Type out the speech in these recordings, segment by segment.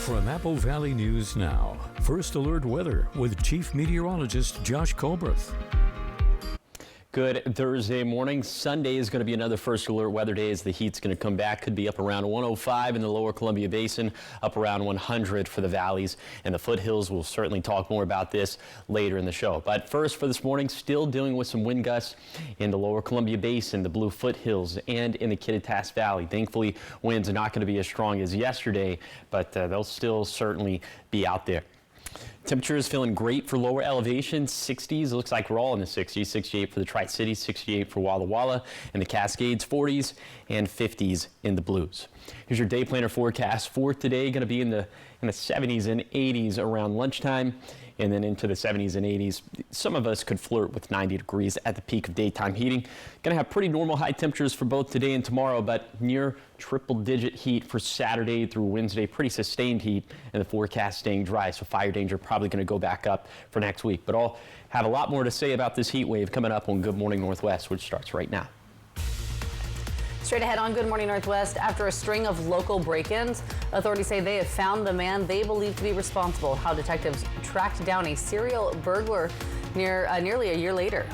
From Apple Valley News Now, First Alert Weather with Chief Meteorologist Josh Colbreth. Good Thursday morning. Sunday is going to be another First Alert weather day as the heat's going to come back. Could be up around 105 in the lower Columbia Basin, up around 100 for the valleys and the foothills. We'll certainly talk more about this later in the show. But first for this morning, still dealing with some wind gusts in the lower Columbia Basin, the Blue Foothills, and in the Kittitas Valley. Thankfully, winds are not going to be as strong as yesterday, but they'll still certainly be out there. Temperature is feeling great for lower elevations, 60s. It looks like we're all in the 60s, 68 for the Tri-Cities, 68 for Walla Walla, and the Cascades, 40s and 50s in the Blues. Here's your day planner forecast for today. Going to be in the 70s and 80s around lunchtime, and then into the 70s and 80s. Some of us could flirt with 90 degrees at the peak of daytime heating. Going to have pretty normal high temperatures for both today and tomorrow, but near triple-digit heat for Saturday through Wednesday. Pretty sustained heat, and the forecast staying dry, so fire danger probably going to go back up for next week. But I'll have a lot more to say about this heat wave coming up on Good Morning Northwest, which starts right now. Straight ahead on Good Morning Northwest, after a string of local break-ins, authorities say they have found the man they believe to be responsible. How detectives tracked down a serial burglar nearly a year later.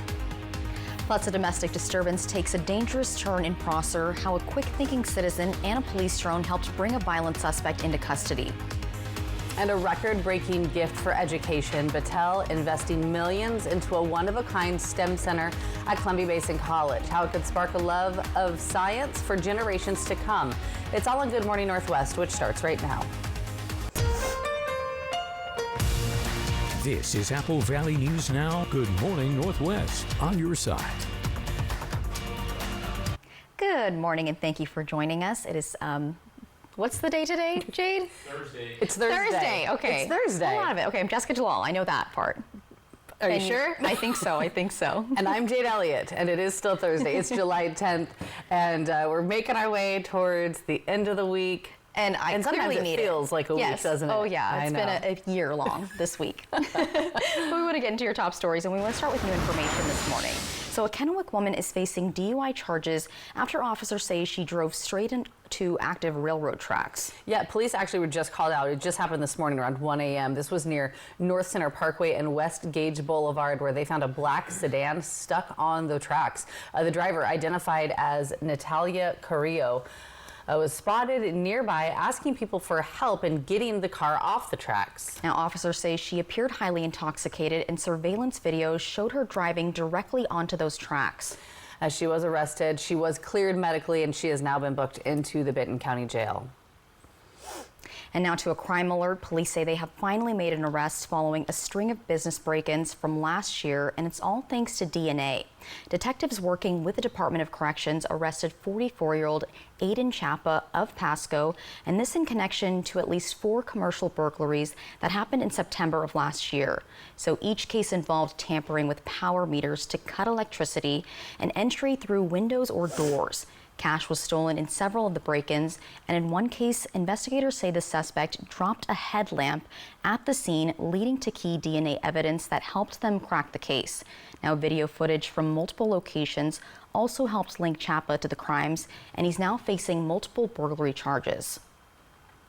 Plus, a domestic disturbance takes a dangerous turn in Prosser. How a quick-thinking citizen and a police drone helped bring a violent suspect into custody. And a record-breaking gift for education. Battelle investing millions into a one-of-a-kind STEM center at Columbia Basin College. How it could spark a love of science for generations to come. It's all on Good Morning Northwest, which starts right now. This is Apple Valley News Now. Good Morning Northwest on your side. Good morning, and thank you for joining us. It is what's the day today, Jade? Thursday. It's Thursday. Thursday, okay. It's Thursday. A lot of it. Okay, I'm Jessica Jalal. I know that part. Are you sure? I think so. I think so. And I'm Jade Elliott, and it is still Thursday. It's July 10th, and we're making our way towards the end of the week. And sometimes it need feels like a week, doesn't it? Oh, yeah. It's been a year long this week. We want to get into your top stories, and we want to start with new information this morning. So a Kennewick woman is facing DUI charges after officers say she drove straight into active railroad tracks. Yeah, police actually were just called out. It just happened this morning around 1 a.m. This was near North Center Parkway and West Gage Boulevard, where they found a black sedan stuck on the tracks. The driver, identified as Natalia Carrillo, was spotted nearby asking people for help in getting the car off the tracks. Now, officers say she appeared highly intoxicated, and surveillance videos showed her driving directly onto those tracks. As she was arrested, she was cleared medically, and she has now been booked into the Benton County Jail. And now to a crime alert. Police say they have finally made an arrest following a string of business break-ins from last year, and it's all thanks to DNA. Detectives working with the Department of Corrections arrested 44-year-old Aiden Chapa of Pasco, and this in connection to at least 4 commercial burglaries that happened in September of last year. So each case involved tampering with power meters to cut electricity and entry through windows or doors. Cash was stolen in several of the break-ins, and in one case, investigators say the suspect dropped a headlamp at the scene, leading to key DNA evidence that helped them crack the case. Now, video footage from multiple locations also helped link Chapa to the crimes, and he's now facing multiple burglary charges.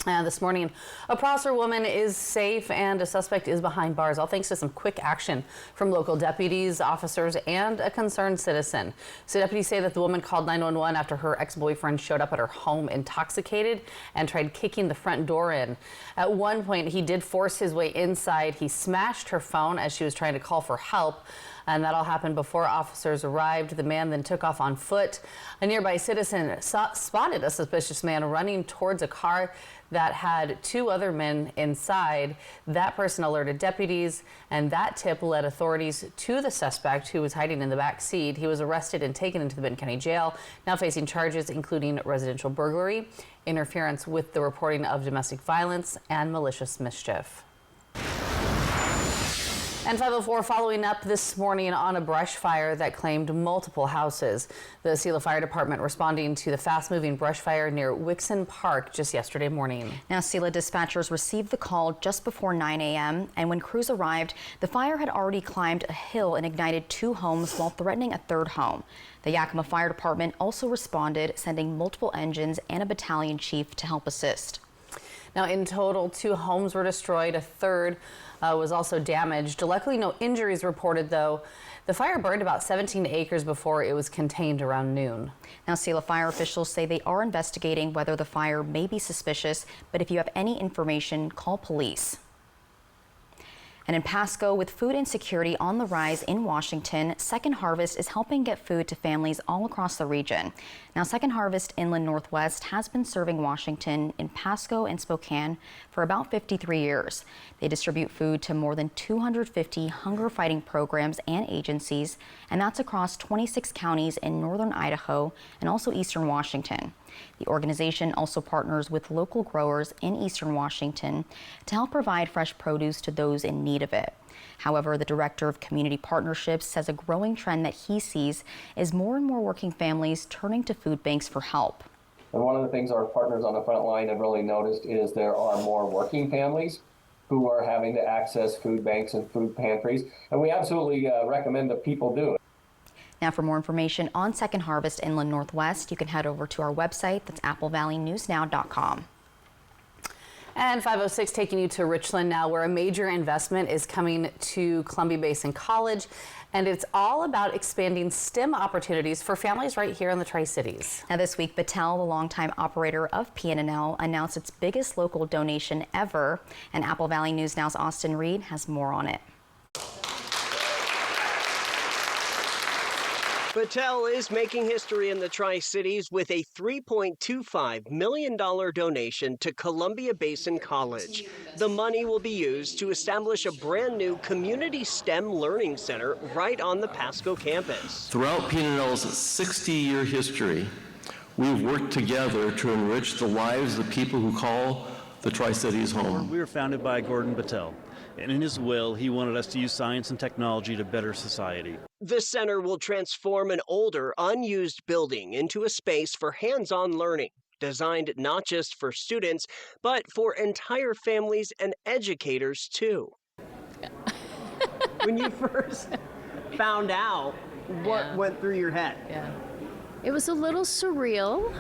This morning, a Prosser woman is safe and a suspect is behind bars, all thanks to some quick action from local deputies, officers, and a concerned citizen. So deputies say that the woman called 911 after her ex-boyfriend showed up at her home intoxicated and tried kicking the front door in. At one point, he did force his way inside. He smashed her phone as she was trying to call for help. And that all happened before officers arrived. The man then took off on foot. A nearby citizen spotted a suspicious man running towards a car that had 2 other men inside. That person alerted deputies, and that tip led authorities to the suspect, who was hiding in the back seat. He was arrested and taken into the Benton County Jail, now facing charges including residential burglary, interference with the reporting of domestic violence, and malicious mischief. And 504 following up this morning on a brush fire that claimed multiple houses. The Selah Fire Department responding to the fast-moving brush fire near Wixon Park just yesterday morning. Now, Selah dispatchers received the call just before 9 a.m. and when crews arrived, the fire had already climbed a hill and ignited 2 homes while threatening a 3rd home. The Yakima Fire Department also responded, sending multiple engines and a battalion chief to help assist. Now, in total, 2 homes were destroyed. A third was also damaged. Luckily, no injuries reported, though. The fire burned about 17 acres before it was contained around noon. Now, Selah fire officials say they are investigating whether the fire may be suspicious, but if you have any information, call police. And in Pasco, with food insecurity on the rise in Washington, Second Harvest is helping get food to families all across the region. Now, Second Harvest Inland Northwest has been serving Washington in Pasco and Spokane for about 53 years. They distribute food to more than 250 hunger-fighting programs and agencies, and that's across 26 counties in northern Idaho and also eastern Washington. The organization also partners with local growers in eastern Washington to help provide fresh produce to those in need of it. However, the director of community partnerships says a growing trend that he sees is more and more working families turning to food banks for help. And one of the things our partners on the front line have really noticed is there are more working families who are having to access food banks and food pantries, and we absolutely recommend that people do it. Now, for more information on Second Harvest Inland Northwest, you can head over to our website. That's applevalleynewsnow.com. And 506 taking you to Richland now, where a major investment is coming to Columbia Basin College. And it's all about expanding STEM opportunities for families right here in the Tri-Cities. Now, this week, Battelle, the longtime operator of PNNL, announced its biggest local donation ever. And Apple Valley News Now's Austin Reed has more on it. Battelle is making history in the Tri-Cities with a $3.25 million donation to Columbia Basin College. The money will be used to establish a brand new community STEM learning center right on the Pasco campus. Throughout PNNL's 60-year history, we've worked together to enrich the lives of the people who call the Tri-Cities home. We were founded by Gordon Battelle, and in his will, he wanted us to use science and technology to better society. The center will transform an older, unused building into a space for hands-on learning, designed not just for students, but for entire families and educators, too. When you first found out, what went through your head? It was a little surreal.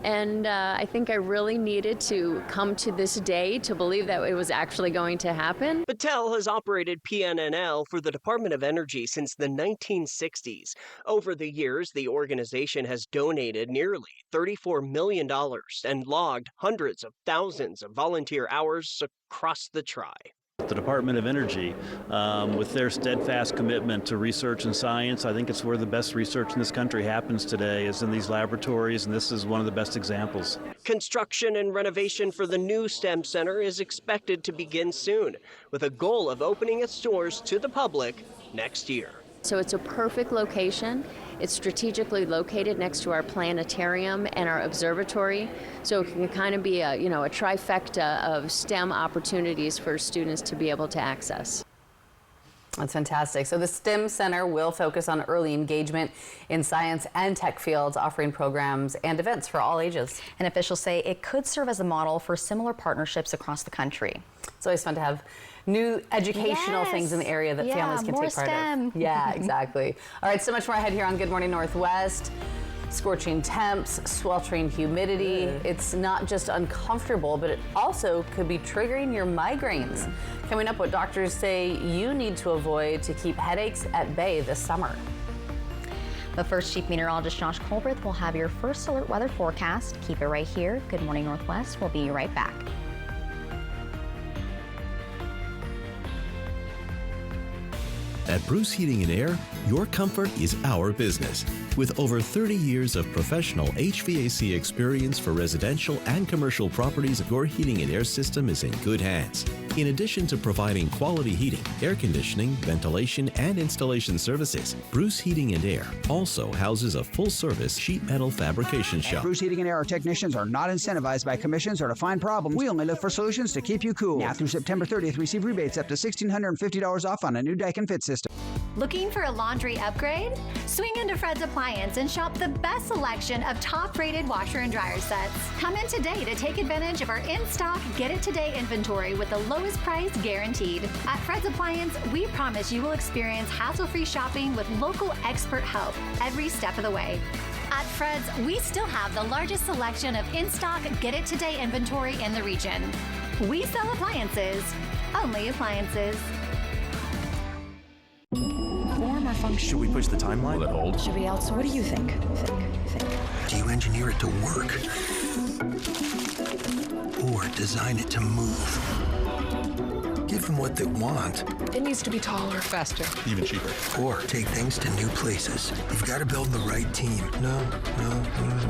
And I think I really needed to come to this day to believe that it was actually going to happen. Battelle has operated PNNL for the Department of Energy since the 1960s. Over the years, the organization has donated nearly $34 million and logged hundreds of thousands of volunteer hours across the Tri. The Department of Energy, with their steadfast commitment to research and science, I think it's where the best research in this country happens today, is in these laboratories, and this is one of the best examples. Construction and renovation for the new STEM Center is expected to begin soon, with a goal of opening its doors to the public next year. So it's a perfect location. It's strategically located next to our planetarium and our observatory. So it can kind of be a trifecta of STEM opportunities for students to be able to access. That's fantastic. So the STEM Center will focus on early engagement in science and tech fields, offering programs and events for all ages. And officials say it could serve as a model for similar partnerships across the country. It's always fun to have new educational things in the area that families can take part STEM. of. Yeah, exactly. All right, so much more ahead here on Good Morning Northwest. Scorching temps, sweltering humidity. It's not just uncomfortable, but it also could be triggering your migraines. Coming up, what doctors say you need to avoid to keep headaches at bay this summer. But first, Chief Meteorologist Josh Colbreth will have your first alert weather forecast. Keep it right here. Good Morning Northwest. We'll be right back. At Bruce Heating and Air, your comfort is our business. With over 30 years of professional HVAC experience for residential and commercial properties, your heating and air system is in good hands. In addition to providing quality heating, air conditioning, ventilation, and installation services, Bruce Heating and Air also houses a full-service sheet metal fabrication shop. At Bruce Heating and Air, our technicians are not incentivized by commissions or to find problems. We only look for solutions to keep you cool. Now through September 30th, receive rebates up to $1,650 off on a new Daikin Fit system. Looking for a laundry upgrade? Swing into Fred's Appliance and shop the best selection of top-rated washer and dryer sets. Come in today to take advantage of our in-stock, get-it-today inventory with the lowest price guaranteed. At Fred's Appliance, we promise you will experience hassle-free shopping with local expert help every step of the way. At At Fred's, we still have the largest selection of in-stock Get It Today inventory in the region. We sell appliances, only appliances. Form or function? Should we push the timeline? Will it hold? Should we outsource? What do you think? Do you engineer it to work? Or design it to move? Give them what they want. It needs to be taller, faster, even cheaper. Or take things to new places. You've got to build the right team. No,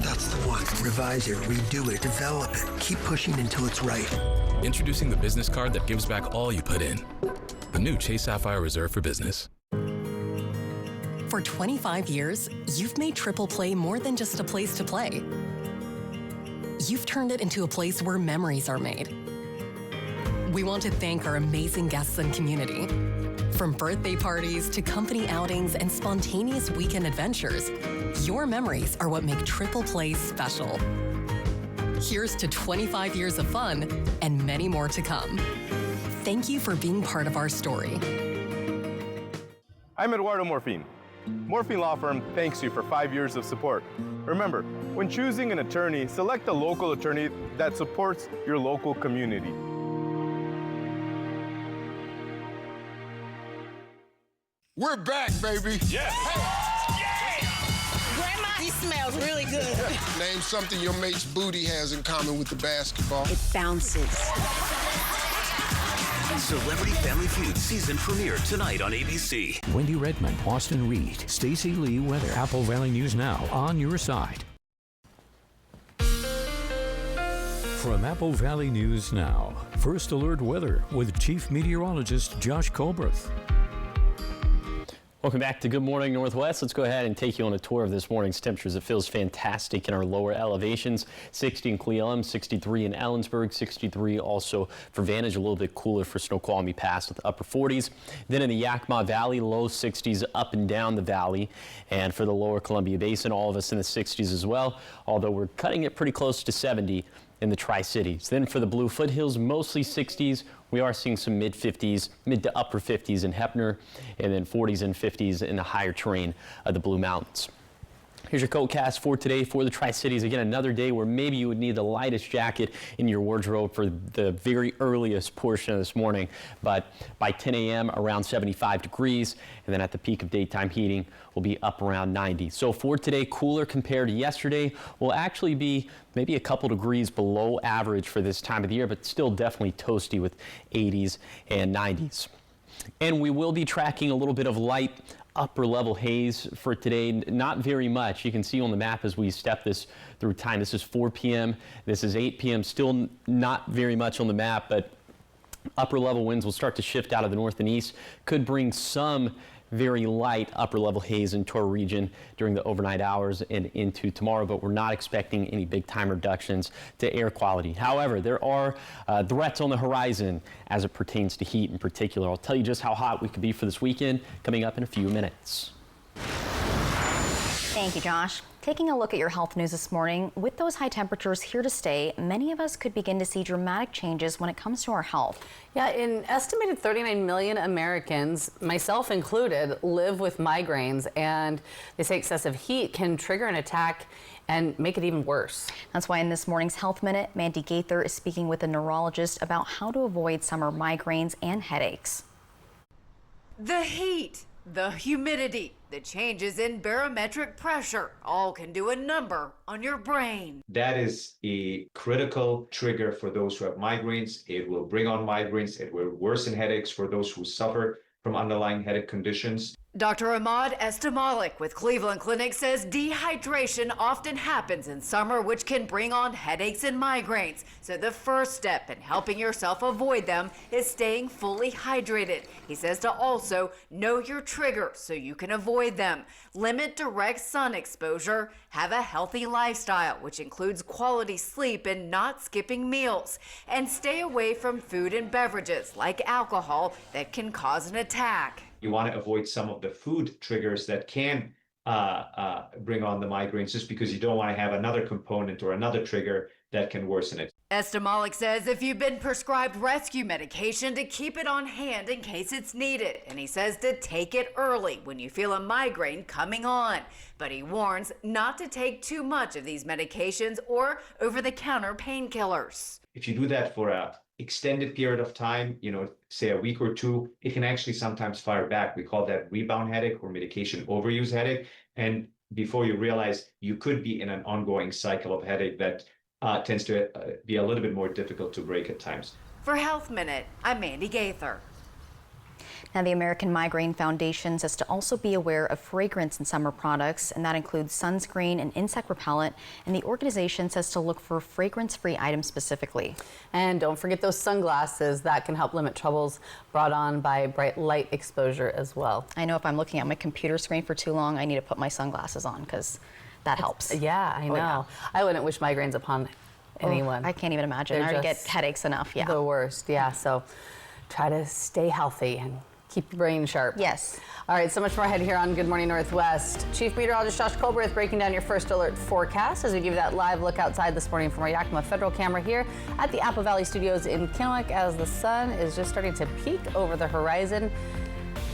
that's the one. Revise it, redo it, develop it. Keep pushing until it's right. Introducing the business card that gives back all you put in. The new Chase Sapphire Reserve for Business. For 25 years, you've made Triple Play more than just a place to play. You've turned it into a place where memories are made. We want to thank our amazing guests and community. From birthday parties to company outings and spontaneous weekend adventures, your memories are what make Triple Play special. Here's to 25 years of fun and many more to come. Thank you for being part of our story. I'm Eduardo Morfin. Morfin Law Firm thanks you for 5 years of support. Remember, when choosing an attorney, select a local attorney that supports your local community. We're back, baby. Yes. Hey. Grandma, he smells really good. Name something your mate's booty has in common with the basketball. It bounces. Celebrity Family Feud season premiere tonight on ABC. Wendy Redmond, Austin Reed, Stacey Lee Weather. Apple Valley News Now, on your side. From Apple Valley News Now, First Alert Weather with Chief Meteorologist Josh Colbreth. Welcome back to Good Morning Northwest. Let's go ahead and take you on a tour of this morning's temperatures. It feels fantastic in our lower elevations. 60 in Cle Elum, 63 in Ellensburg, 63 also for Vantage, a little bit cooler for Snoqualmie Pass with upper 40s. Then in the Yakima Valley, low 60s up and down the valley. And for the lower Columbia Basin, all of us in the 60s as well, although we're cutting it pretty close to 70 in the Tri-Cities. Then for the Blue Foothills, mostly 60s. We are seeing some mid-50s, mid to upper 50s in Heppner, and then 40s and 50s in the higher terrain of the Blue Mountains. Here's your coatcast for today for the Tri-Cities. Again, another day where maybe you would need the lightest jacket in your wardrobe for the very earliest portion of this morning. But by 10 a.m., around 75 degrees. And then at the peak of daytime heating, will be up around 90. So for today, cooler compared to yesterday. Will actually be maybe a couple degrees below average for this time of the year, but still definitely toasty with 80s and 90s. And we will be tracking a little bit of light upper level haze for today. Not very much. You can see on the map as we step this through time. This is 4 p.m. This is 8 p.m. Still not very much on the map, but upper level winds will start to shift out of the north and east. Could bring some very light upper level haze into our region during the overnight hours and into tomorrow, but we're not expecting any big time reductions to air quality. However, there are threats on the horizon as it pertains to heat in particular. I'll tell you just how hot we could be for this weekend coming up in a few minutes. Thank you, Josh. Taking a look at your health news this morning, with those high temperatures here to stay, many of us could begin to see dramatic changes when it comes to our health. Yeah, an estimated 39 million Americans, myself included, live with migraines, and they say excessive heat can trigger an attack and make it even worse. That's why in this morning's Health Minute, Mandy Gaither is speaking with a neurologist about how to avoid summer migraines and headaches. The heat, the humidity, the changes in barometric pressure all can do a number on your brain. That is a critical trigger for those who have migraines. It will bring on migraines. It will worsen headaches for those who suffer from underlying headache conditions. Dr. Ahmad Estamalik with Cleveland Clinic says dehydration often happens in summer, which can bring on headaches and migraines. So the first step in helping yourself avoid them is staying fully hydrated. He says to also know your triggers so you can avoid them. Limit direct sun exposure. Have a healthy lifestyle, which includes quality sleep and not skipping meals. And stay away from food and beverages like alcohol that can cause an attack. You want to avoid some of the food triggers that can bring on the migraines, just because you don't want to have another component or another trigger that can worsen it. Esther Malik says if you've been prescribed rescue medication, to keep it on hand in case it's needed. And he says to take it early when you feel a migraine coming on. But he warns not to take too much of these medications or over-the-counter painkillers. If you do that for an extended period of time, say a week or two, it can actually sometimes fire back. We call that rebound headache or medication overuse headache. And before you realize, you could be in an ongoing cycle of headache that tends to be a little bit more difficult to break at times. For Health Minute, I'm Mandy Gaither. Now, the American Migraine Foundation says to also be aware of fragrance in summer products, and that includes sunscreen and insect repellent. And the organization says to look for fragrance-free items specifically. And don't forget those sunglasses. That can help limit troubles brought on by bright light exposure as well. I know if I'm looking at my computer screen for too long, I need to put my sunglasses on because that helps. Yeah, I know. Yeah. I wouldn't wish migraines upon anyone. I can't even imagine. I already get headaches enough. Yeah. The worst. Yeah. So try to stay healthy and keep your brain sharp. Yes. All right, so much more ahead here on Good Morning Northwest. Chief Meteorologist Josh Colbert breaking down your first alert forecast as we give you that live look outside this morning from our Yakima Federal camera here at the Apple Valley Studios in Kennewick as the sun is just starting to peek over the horizon.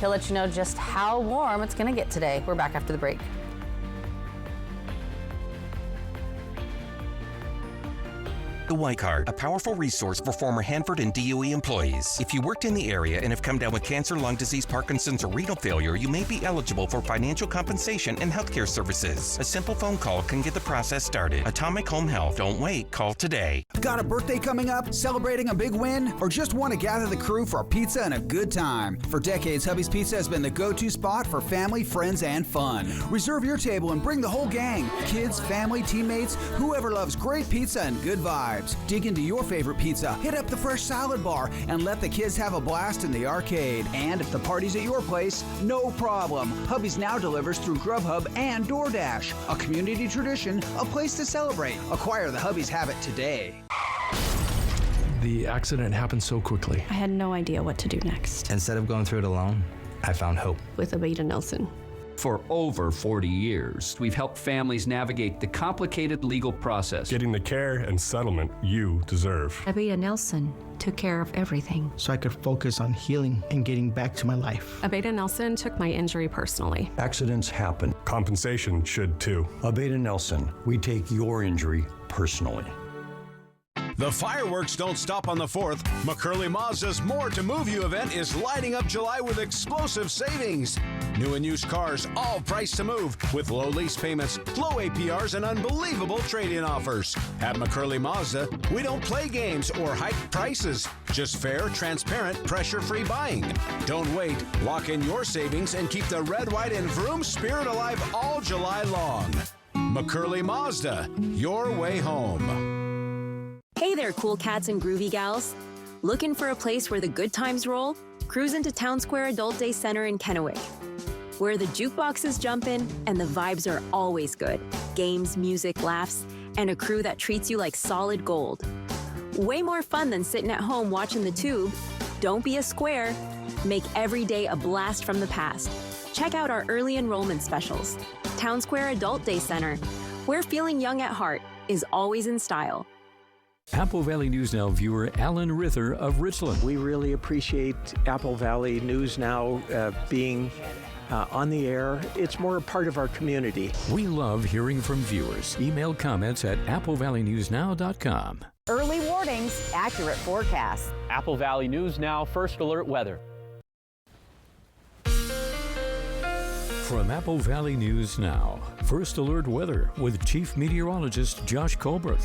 He'll let you know just how warm it's going to get today. We're back after the break. The Y Card, a powerful resource for former Hanford and DOE employees. If you worked in the area and have come down with cancer, lung disease, Parkinson's, or renal failure, you may be eligible for financial compensation and healthcare services. A simple phone call can get the process started. Atomic Home Health. Don't wait. Call today. Got a birthday coming up? Celebrating a big win? Or just want to gather the crew for a pizza and a good time? For decades, Hubby's Pizza has been the go-to spot for family, friends, and fun. Reserve your table and bring the whole gang. Kids, family, teammates, whoever loves great pizza and good vibes. Dig into your favorite pizza, hit up the fresh salad bar, and let the kids have a blast in the arcade. And if the party's at your place, no problem. Hubby's now delivers through Grubhub and DoorDash. A community tradition, a place to celebrate. Acquire the Hubby's habit today. The accident happened so quickly. I had no idea what to do next. Instead of going through it alone, I found hope. With Abeda Nelson. For over 40 years, we've helped families navigate the complicated legal process, getting the care and settlement you deserve. Abeda Nelson took care of everything, so I could focus on healing and getting back to my life. Abeda Nelson took my injury personally. Accidents happen. Compensation should too. Abeda Nelson, we take your injury personally. The fireworks don't stop on the 4th. McCurley Mazda's More to Move You event is lighting up July with explosive savings. New and used cars, all priced to move, with low lease payments, low APRs, and unbelievable trade-in offers. At McCurley Mazda, we don't play games or hike prices. Just fair, transparent, pressure-free buying. Don't wait. Lock in your savings and keep the red, white, and vroom spirit alive all July long. McCurley Mazda, your way home. Hey there, cool cats and groovy gals. Looking for a place where the good times roll? Cruise into Town Square Adult Day Center in Kennewick, where the jukebox is jumping and the vibes are always good. Games, music, laughs, and a crew that treats you like solid gold. Way more fun than sitting at home watching the tube. Don't be a square. Make every day a blast from the past. Check out our early enrollment specials. Town Square Adult Day Center, where feeling young at heart is always in style. Apple Valley News Now viewer Alan Rither of Richland. We really appreciate Apple Valley News Now being on the air. It's more a part of our community. We love hearing from viewers. Email comments at applevalleynewsnow.com. Early warnings, accurate forecasts. Apple Valley News Now First Alert Weather. From Apple Valley News Now, First Alert Weather with Chief Meteorologist Josh Colbert.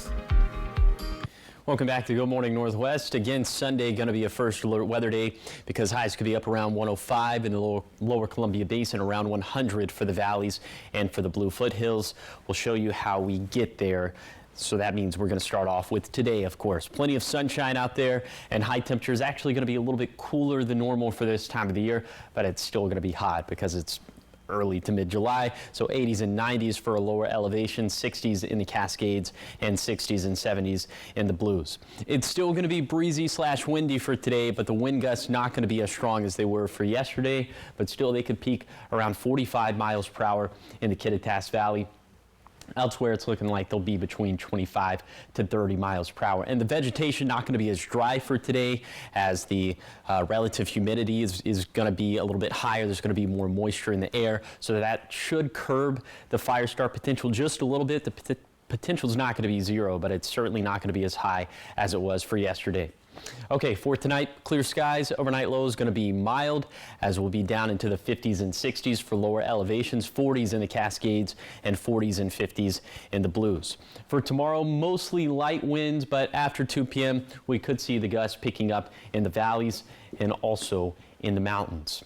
Welcome back to Good Morning Northwest. Again, Sunday going to be a first alert weather day because highs could be up around 105 in the lower Columbia Basin, around 100 for the valleys and for the Blue Foothills. We'll show you how we get there. So that means we're going to start off with today, of course. Plenty of sunshine out there, and high temperatures actually going to be a little bit cooler than normal for this time of the year, but it's still going to be hot because it's early to mid-July, so 80s and 90s for a lower elevation, 60s in the Cascades, and 60s and 70s in the Blues. It's still going to be breezy/windy for today, but the wind gusts not going to be as strong as they were for yesterday, but still they could peak around 45 miles per hour in the Kittitas Valley. Elsewhere, it's looking like they'll be between 25 to 30 miles per hour. And the vegetation not going to be as dry for today, as the relative humidity is going to be a little bit higher. There's going to be more moisture in the air, so that should curb the fire start potential just a little bit. The potential is not going to be zero, but it's certainly not going to be as high as it was for yesterday. Okay, for tonight, clear skies. Overnight low is going to be mild, as we'll be down into the 50s and 60s for lower elevations, 40s in the Cascades, and 40s and 50s in the Blues. For tomorrow, mostly light winds, but after 2 p.m., we could see the gusts picking up in the valleys and also in the mountains.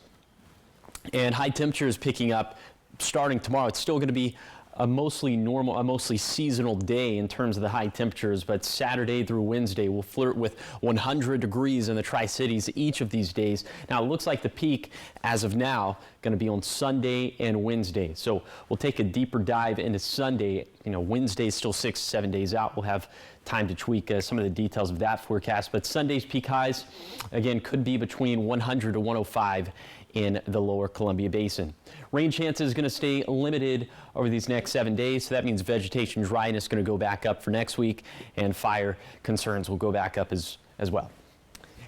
And high temperatures picking up starting tomorrow. It's still going to be a mostly normal, a mostly seasonal day in terms of the high temperatures, but Saturday through Wednesday will flirt with 100 degrees in the Tri-Cities each of these days. Now, it looks like the peak as of now going to be on Sunday and Wednesday. So we'll take a deeper dive into Sunday. You know, Wednesday is still 6 to 7 days out. We'll have time to tweak some of the details of that forecast, but Sunday's peak highs, again, could be between 100 to 105 in the lower Columbia Basin. Rain chances is going to stay limited over these next 7 days, so that means vegetation dryness is going to go back up for next week, and fire concerns will go back up as well.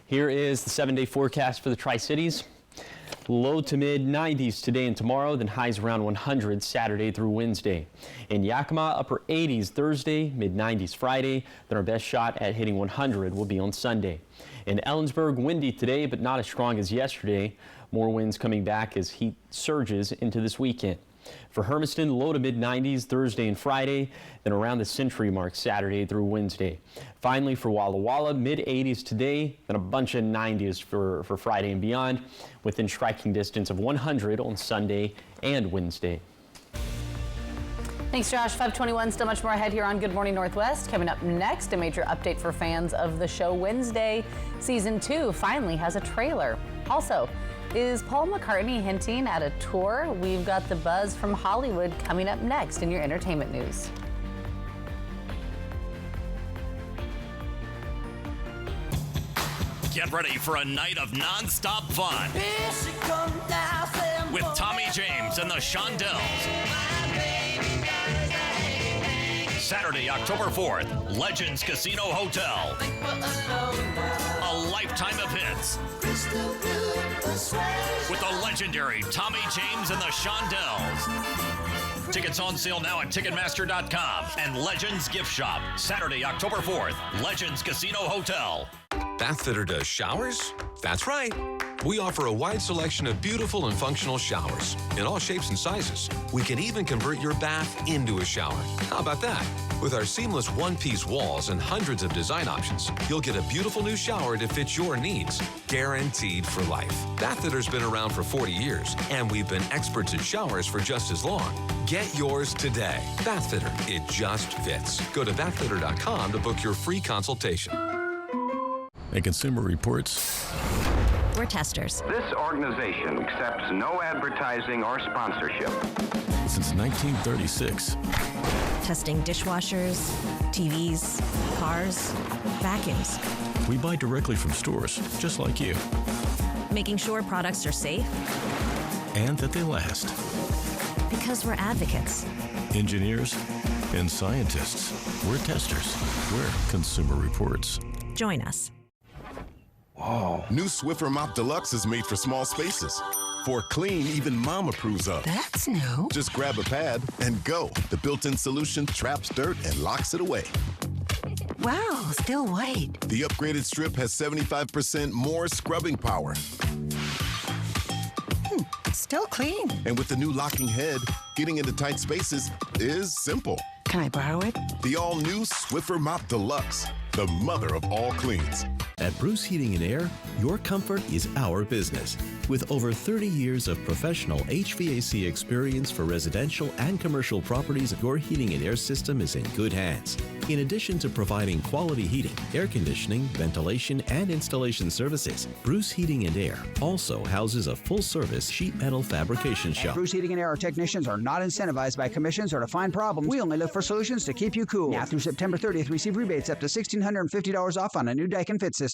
Here is the 7-day forecast for the Tri-Cities. Low to mid 90s today and tomorrow, then highs around 100 Saturday through Wednesday. In Yakima, upper 80s Thursday, mid 90s Friday, then our best shot at hitting 100 will be on Sunday. In Ellensburg, windy today, but not as strong as yesterday. More winds coming back as heat surges into this weekend. For Hermiston, low to mid 90s Thursday and Friday, then around the century mark Saturday through Wednesday. Finally, for Walla Walla, mid 80s today, then a bunch of 90s for Friday and beyond, within striking distance of 100 on Sunday and Wednesday. Thanks, Josh. 521, still much more ahead here on Good Morning Northwest. Coming up next, a major update for fans of the show Wednesday. Season 2 finally has a trailer. Also, is Paul McCartney hinting at a tour? We've got the buzz from Hollywood coming up next in your entertainment news. Get ready for a night of non-stop fun with Tommy James and the Shondells. Saturday, October 4th, Legends Casino Hotel. A lifetime of hits with the legendary Tommy James and the Shondells. Tickets on sale now at Ticketmaster.com and Legends Gift Shop. Saturday, October 4th, Legends Casino Hotel. Bathfitter does showers? That's right. We offer a wide selection of beautiful and functional showers in all shapes and sizes. We can even convert your bath into a shower. How about that? With our seamless one-piece walls and hundreds of design options, you'll get a beautiful new shower to fit your needs, guaranteed for life. Bathfitter's been around for 40 years, and we've been experts at showers for just as long. Get yours today. Bathfitter, it just fits. Go to bathfitter.com to book your free consultation. At Consumer Reports, we're testers. This organization accepts no advertising or sponsorship. Since 1936. Testing dishwashers, TVs, cars, vacuums. We buy directly from stores, just like you. Making sure products are safe. And that they last. Because we're advocates. Engineers and scientists. We're testers. We're Consumer Reports. Join us. Wow. New Swiffer Mop Deluxe is made for small spaces. For clean, even Mom approves of. That's new. Just grab a pad and go. The built-in solution traps dirt and locks it away. Wow, still white. The upgraded strip has 75% more scrubbing power. Still clean. And with the new locking head, getting into tight spaces is simple. Can I borrow it? The all-new Swiffer Mop Deluxe, the mother of all cleans. At Bruce Heating and Air, your comfort is our business. With over 30 years of professional HVAC experience for residential and commercial properties, your heating and air system is in good hands. In addition to providing quality heating, air conditioning, ventilation, and installation services, Bruce Heating and Air also houses a full-service sheet metal fabrication shop. At Bruce Heating and Air, our technicians are not incentivized by commissions or to find problems. We only look for solutions to keep you cool. Now through September 30th, receive rebates up to $1,650 off on a new Daikin Fit system.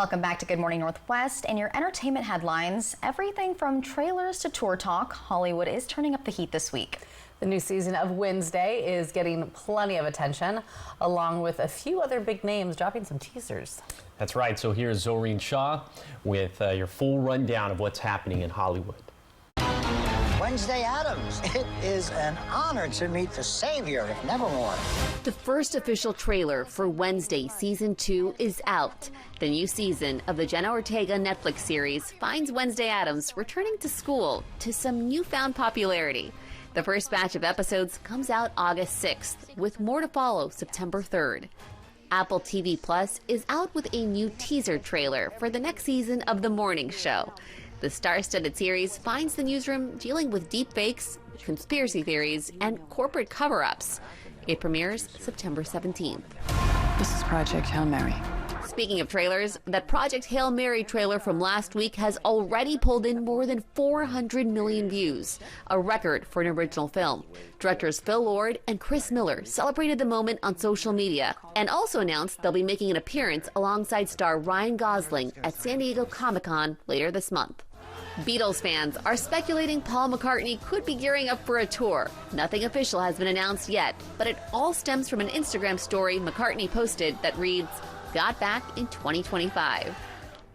Welcome back to Good Morning Northwest. And your entertainment headlines, everything from trailers to tour talk, Hollywood is turning up the heat this week. The new season of Wednesday is getting plenty of attention, along with a few other big names dropping some teasers. That's right. So here's Zohreen Shah with your full rundown of what's happening in Hollywood. Wednesday Addams. It is an honor to meet the savior of Nevermore. The first official trailer for Wednesday Season 2 is out. The new season of the Jenna Ortega Netflix series finds Wednesday Addams returning to school to some newfound popularity. The first batch of episodes comes out August 6th, with more to follow September 3rd. Apple TV Plus is out with a new teaser trailer for the next season of The Morning Show. The star-studded series finds the newsroom dealing with deepfakes, conspiracy theories, and corporate cover-ups. It premieres September 17th. This is Project Hail Mary. Speaking of trailers, that Project Hail Mary trailer from last week has already pulled in more than 400 million views, a record for an original film. Directors Phil Lord and Chris Miller celebrated the moment on social media and also announced they'll be making an appearance alongside star Ryan Gosling at San Diego Comic-Con later this month. Beatles fans are speculating Paul McCartney could be gearing up for a tour. Nothing official has been announced yet, but it all stems from an Instagram story McCartney posted that reads, "Got back in 2025.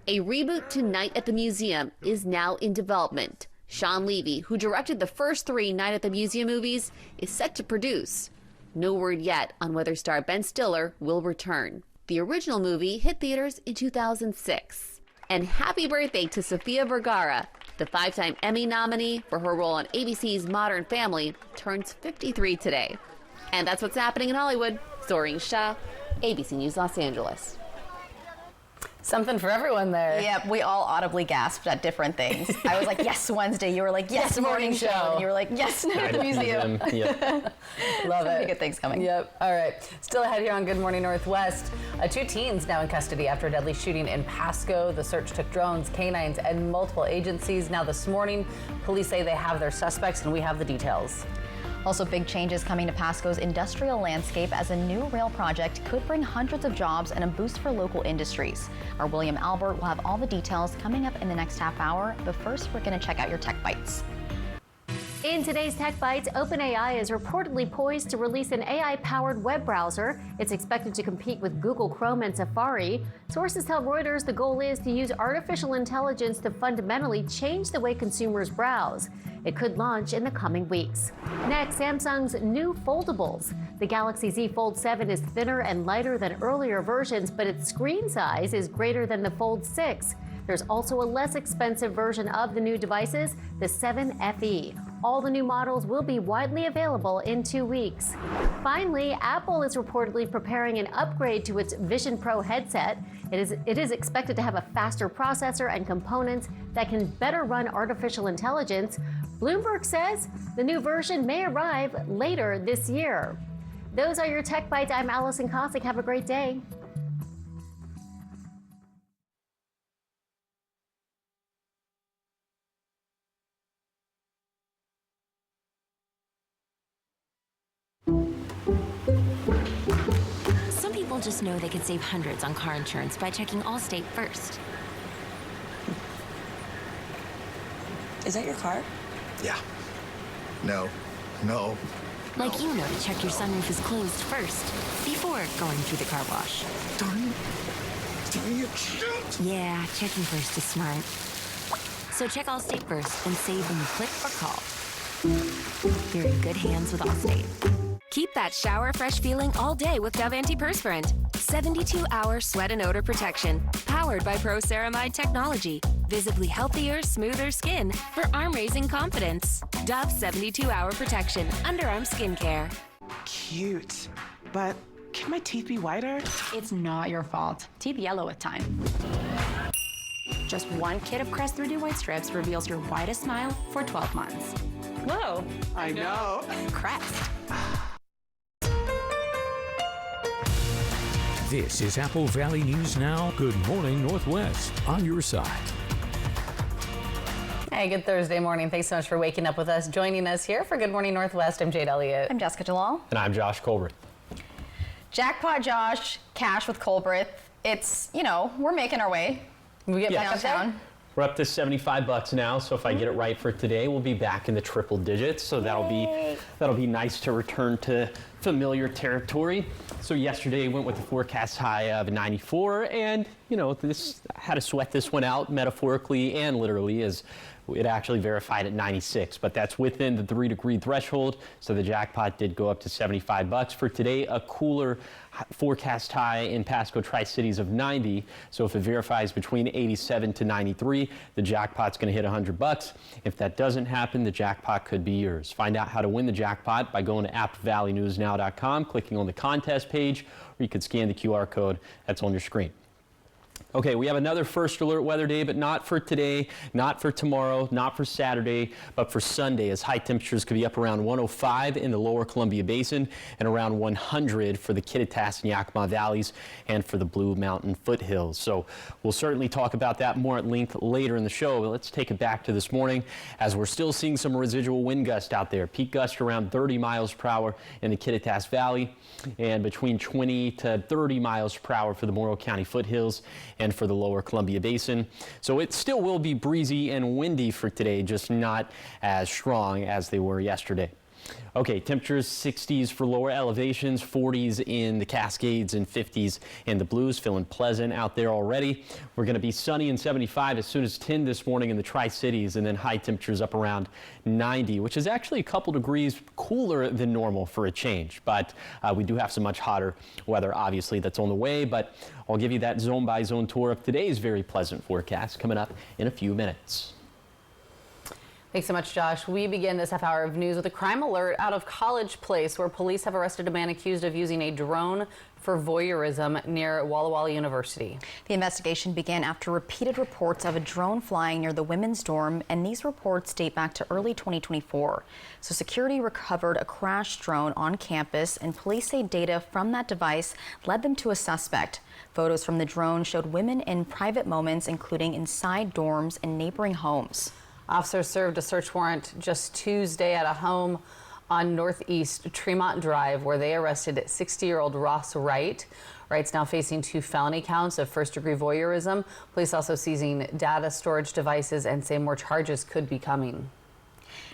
A reboot to Night at the Museum is now in development. Sean Levy, who directed the first 3 Night at the Museum movies, is set to produce. No word yet on whether star Ben Stiller will return. The original movie hit theaters in 2006. And happy birthday to Sofia Vergara. The 5-time Emmy nominee for her role on ABC's Modern Family turns 53 today. And that's what's happening in Hollywood. Zohreen Shah, ABC News Los Angeles. Something for everyone there. Yep, we all audibly gasped at different things. I was like, yes, Wednesday. You were like, yes, morning show. And you were like, yes, Night at the Museum. Yep. Love so it. many good things coming. Yep. All right. Still ahead here on Good Morning Northwest. 2 teens now in custody after a deadly shooting in Pasco. The search took drones, canines, and multiple agencies. Now this morning, police say they have their suspects, and we have the details. Also, big changes coming to Pasco's industrial landscape as a new rail project could bring hundreds of jobs and a boost for local industries. Our William Albert will have all the details coming up in the next half hour, but first we're going to check out your Tech Bites. In today's Tech Bites, OpenAI is reportedly poised to release an AI-powered web browser. It's expected to compete with Google Chrome and Safari. Sources tell Reuters the goal is to use artificial intelligence to fundamentally change the way consumers browse. It could launch in the coming weeks. Next, Samsung's new foldables. The Galaxy Z Fold 7 is thinner and lighter than earlier versions, but its screen size is greater than the Fold 6. There's also a less expensive version of the new devices, the 7 FE. All the new models will be widely available in 2 weeks. Finally, Apple is reportedly preparing an upgrade to its Vision Pro headset. It is expected to have a faster processor and components that can better run artificial intelligence. Bloomberg says the new version may arrive later this year. Those are your Tech Bites. I'm Allison Kosick. Have a great day. Some people just know they could save hundreds on car insurance by checking Allstate first. Is that your car? Yeah. No. No. Like you know to check your sunroof is closed first, before going through the car wash. Darn it. Yeah, checking first is smart. So check Allstate first and save when you click or call. You're in good hands with Allstate. Keep that shower fresh feeling all day with Dove Antiperspirant. 72-hour sweat and odor protection, powered by Pro-Ceramide technology. Visibly healthier, smoother skin for arm-raising confidence. Dove 72-hour protection, underarm skincare. Cute, but can my teeth be whiter? It's not your fault. Teeth yellow with time. Just one kit of Crest 3D White Strips reveals your whitest smile for 12 months. Whoa. I know. Crest. This is Apple Valley News Now. Good morning, Northwest. On your side. Hey, good Thursday morning. Thanks so much for waking up with us. Joining us here for Good Morning Northwest, I'm Jade Elliott. I'm Jessica Jalal. And I'm Josh Colbert. Jackpot Josh, Cash with Colbert. it's, you know, we're making our way. We get back downtown. We're up to $75 now, so if I get it right for today, we'll be back in the triple digits. So that'll be nice to return to familiar territory. So yesterday went with the forecast high of 94, and you know, this had to sweat this one out metaphorically and literally, as it actually verified at 96, but that's within the 3-degree threshold. So the jackpot did go up to $75 for today. A cooler forecast high in Pasco Tri-Cities of 90. So if it verifies between 87 to 93, the jackpot's going to hit $100. If that doesn't happen, the jackpot could be yours. Find out how to win the jackpot by going to appvalleynewsnow.com, clicking on the contest page, or you could scan the QR code that's on your screen. Okay, we have another First Alert weather day, but not for today, not for tomorrow, not for Saturday, but for Sunday, as high temperatures could be up around 105 in the lower Columbia Basin and around 100 for the Kittitas and Yakima valleys and for the Blue Mountain foothills. So we'll certainly talk about that more at length later in the show, but let's take it back to this morning as we're still seeing some residual wind gust out there. Peak gust around 30 miles per hour in the Kittitas Valley and between 20 to 30 miles per hour for the Morrow County foothills and for the lower Columbia Basin. So it still will be breezy and windy for today, just not as strong as they were yesterday. Okay, temperatures 60s for lower elevations, 40s in the Cascades and 50s in the Blues. Feeling pleasant out there already. We're going to be sunny and 75 as soon as 10 this morning in the Tri-Cities, and then high temperatures up around 90, which is actually a couple degrees cooler than normal for a change. But we do have some much hotter weather, obviously, that's on the way. But I'll give you that zone-by-zone tour of today's very pleasant forecast coming up in a few minutes. Thanks so much, Josh. We begin this half hour of news with a crime alert out of College Place, where police have arrested a man accused of using a drone for voyeurism near Walla Walla University. The investigation began after repeated reports of a drone flying near the women's dorm, and these reports date back to early 2024. So security recovered a crashed drone on campus, and police say data from that device led them to a suspect. Photos from the drone showed women in private moments, including inside dorms and neighboring homes. Officers served a search warrant just Tuesday at a home on Northeast Tremont Drive, where they arrested 60-year-old Ross Wright. Wright's now facing 2 felony counts of first-degree voyeurism. Police also seizing data storage devices and say more charges could be coming.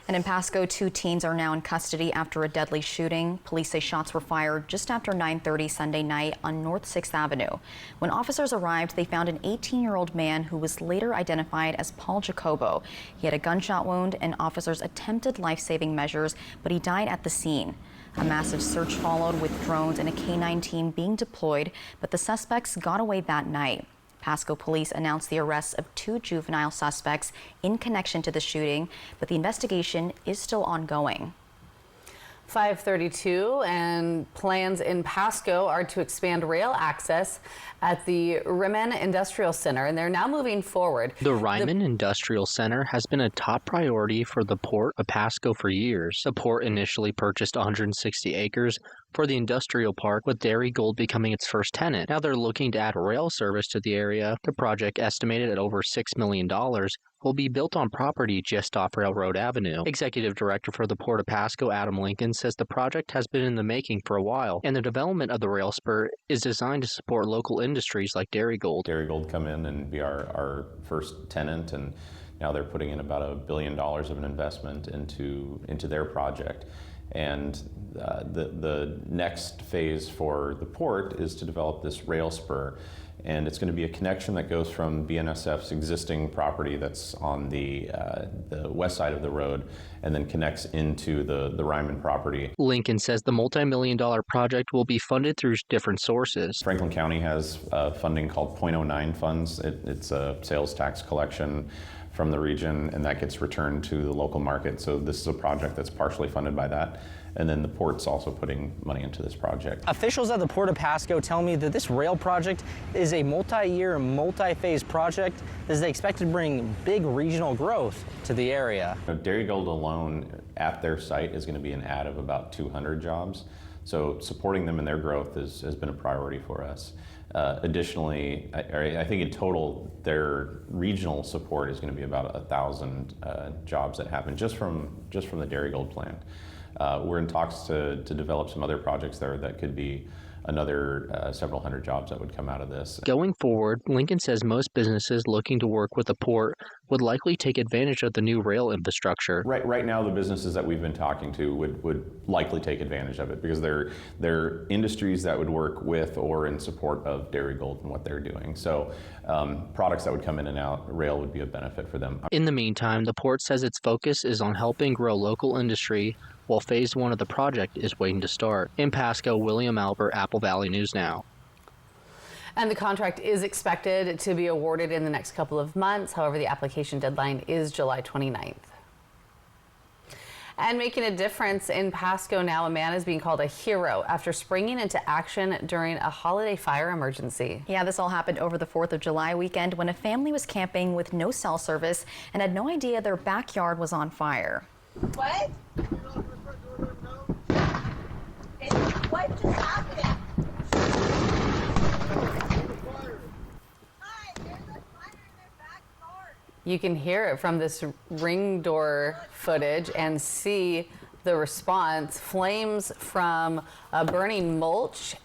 And in Pasco, 2 teens are now in custody after a deadly shooting. Police say shots were fired just after 9:30 Sunday night on North 6th Avenue. When officers arrived, they found an 18-year-old man who was later identified as Paul Jacobo. He had a gunshot wound, and officers attempted life-saving measures, but he died at the scene. A massive search followed, with drones and a K-9 team being deployed, but the suspects got away that night. Pasco police announced the arrest of 2 juvenile suspects in connection to the shooting, but the investigation is still ongoing. 5:32, and plans in Pasco are to expand rail access at the Ryman Industrial Center, and they're now moving forward. The Ryman Industrial Center has been a top priority for the Port of Pasco for years. The port initially purchased 160 acres for the industrial park, with Darigold becoming its first tenant. Now they're looking to add rail service to the area. The project, estimated at over $6 million, will be built on property just off Railroad Avenue. Executive Director for the Port of Pasco, Adam Lincoln, says the project has been in the making for a while, and the development of the rail spur is designed to support local industries like Darigold. Darigold come in and be our first tenant, and now they're putting in about $1 billion of an investment into their project. And the next phase for the port is to develop this rail spur. And it's going to be a connection that goes from BNSF's existing property that's on the west side of the road and then connects into the Ryman property. Lincoln says the multi-million-dollar project will be funded through different sources. Franklin County has funding called .09 funds. It's a sales tax collection from the region, and that gets returned to the local market. So this is a project that's partially funded by that. And then the port's also putting money into this project. Officials at the Port of Pasco tell me that this rail project is a multi-year, multi-phase project that is expected to bring big regional growth to the area. Darigold alone at their site is going to be an add of about 200 jobs. So supporting them in their growth has been a priority for us. Additionally, I think in total, their regional support is going to be about 1,000 jobs that happen just from the Darigold plant. We're in talks to develop some other projects there that could be another several hundred jobs that would come out of this. Going forward, Lincoln says most businesses looking to work with the port would likely take advantage of the new rail infrastructure. Right now, the businesses that we've been talking to would likely take advantage of it because they're industries that would work with or in support of Darigold and what they're doing. So products that would come in and out, rail would be a benefit for them. In the meantime, the port says its focus is on helping grow local industry, while phase 1 of the project is waiting to start. In Pasco, William Albert, Apple Valley News Now. And the contract is expected to be awarded in the next couple of months. However, the application deadline is July 29th. And making a difference in Pasco now, a man is being called a hero after springing into action during a holiday fire emergency. Yeah, this all happened over the 4th of July weekend when a family was camping with no cell service and had no idea their backyard was on fire. What? What just happened? You can hear it from this ring door footage and see the response. Flames from burning mulch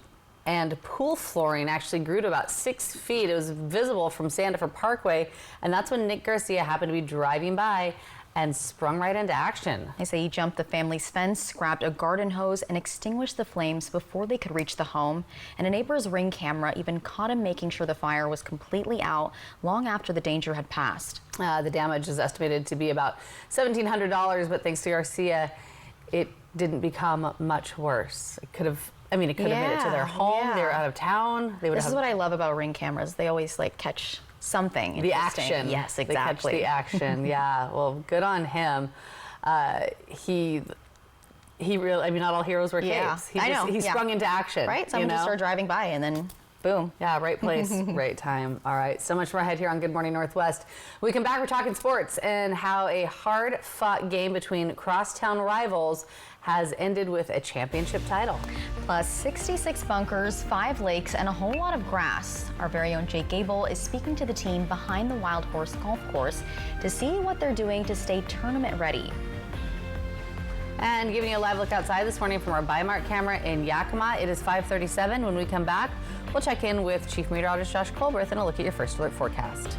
and pool flooring actually grew to about 6 feet. It was visible from Sandifer Parkway, and that's when Nick Garcia happened to be driving by and sprung right into action. They say he jumped the family's fence, grabbed a garden hose, and extinguished the flames before they could reach the home. And a neighbor's Ring camera even caught him making sure the fire was completely out long after the danger had passed. The damage is estimated to be about $1,700, but thanks to Garcia, it didn't become much worse. It could have, I mean, it could have made it to their home. They were out of town. This is what I love about Ring cameras. They always catch something. The action. Yes, exactly. They catch the action. Yeah. Well, good on him. He really, I mean, not all heroes wear capes. He sprung into action. Right? Someone just started driving by and then boom. Yeah, right place, right time. All right, so much more ahead here on Good Morning Northwest. When we come back, we're talking sports and how a hard-fought game between crosstown rivals has ended with a championship title. Plus 66 bunkers, 5 lakes, and a whole lot of grass. Our very own Jake Gable is speaking to the team behind the Wild Horse Golf Course to see what they're doing to stay tournament ready. And giving you a live look outside this morning from our Bi-Mart camera in Yakima. It is 5:37. When we come back, we'll check in with Chief Meteorologist Josh Colberth and a look at your first alert forecast.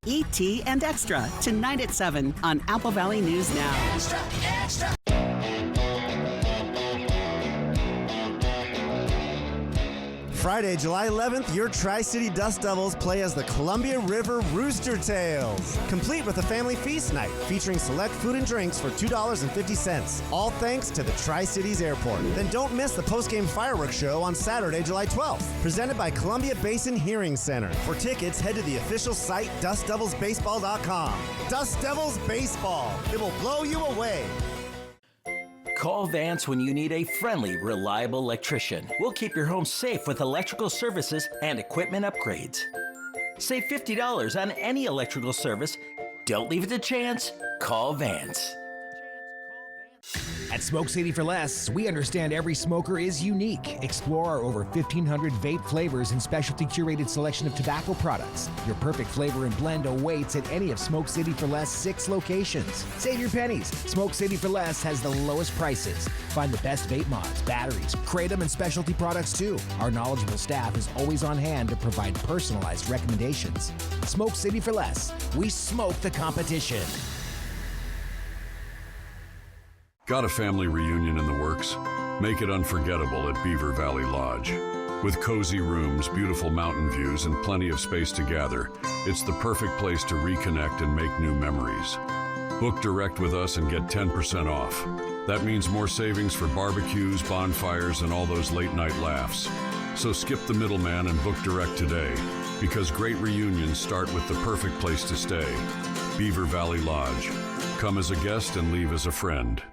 ET and Extra tonight at 7 on Apple Valley News Now. Extra, extra. Friday, July 11th, your Tri-City Dust Devils play as the Columbia River Rooster Tails, complete with a family feast night featuring select food and drinks for $2.50, all thanks to the Tri-Cities Airport. Then don't miss the post-game fireworks show on Saturday, July 12th, presented by Columbia Basin Hearing Center. For tickets, head to the official site, DustDevilsBaseball.com. Dust Devils Baseball. It will blow you away. Call Vance when you need a friendly, reliable electrician. We'll keep your home safe with electrical services and equipment upgrades. Save $50 on any electrical service. Don't leave it to chance. Call Vance. At Smoke City for Less, we understand every smoker is unique. Explore our over 1,500 vape flavors and specialty curated selection of tobacco products. Your perfect flavor and blend awaits at any of Smoke City for Less 6 locations. Save your pennies. Smoke City for Less has the lowest prices. Find the best vape mods, batteries, kratom, and specialty products too. Our knowledgeable staff is always on hand to provide personalized recommendations. Smoke City for Less. We smoke the competition. Got a family reunion in the works? Make it unforgettable at Beaver Valley Lodge. With cozy rooms, beautiful mountain views, and plenty of space to gather, it's the perfect place to reconnect and make new memories. Book direct with us and get 10% off. That means more savings for barbecues, bonfires, and all those late-night laughs. So skip the middleman and book direct today, because great reunions start with the perfect place to stay. Beaver Valley Lodge. Come as a guest and leave as a friend.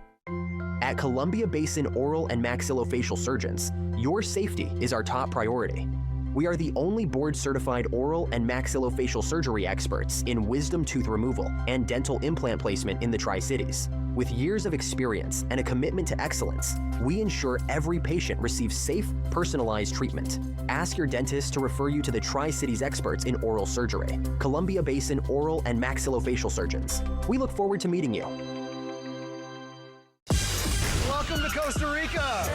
At Columbia Basin Oral and Maxillofacial Surgeons, your safety is our top priority. We are the only board-certified oral and maxillofacial surgery experts in wisdom tooth removal and dental implant placement in the Tri-Cities. With years of experience and a commitment to excellence, we ensure every patient receives safe, personalized treatment. Ask your dentist to refer you to the Tri-Cities experts in oral surgery. Columbia Basin Oral and Maxillofacial Surgeons. We look forward to meeting you. Costa Rica.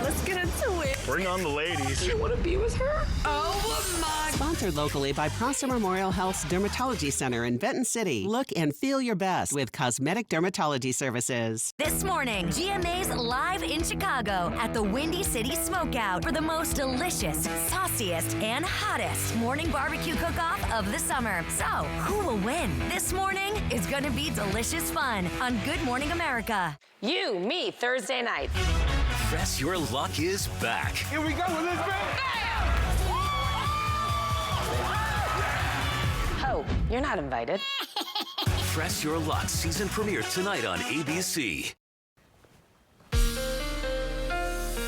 Let's get into it. Bring on the ladies. You want to be with her? Oh my. Sponsored locally by Prosser Memorial Health's Dermatology Center in Benton City. Look and feel your best with cosmetic dermatology services. This morning, GMA's live in Chicago at the Windy City Smokeout for the most delicious, sauciest, and hottest morning barbecue cook-off of the summer. So, who will win? This morning is going to be delicious fun on Good Morning America. You, me, Thursday night. Press Your Luck is back. Here we go with this bit. Oh, you're not invited. Press Your Luck season premiere tonight on ABC.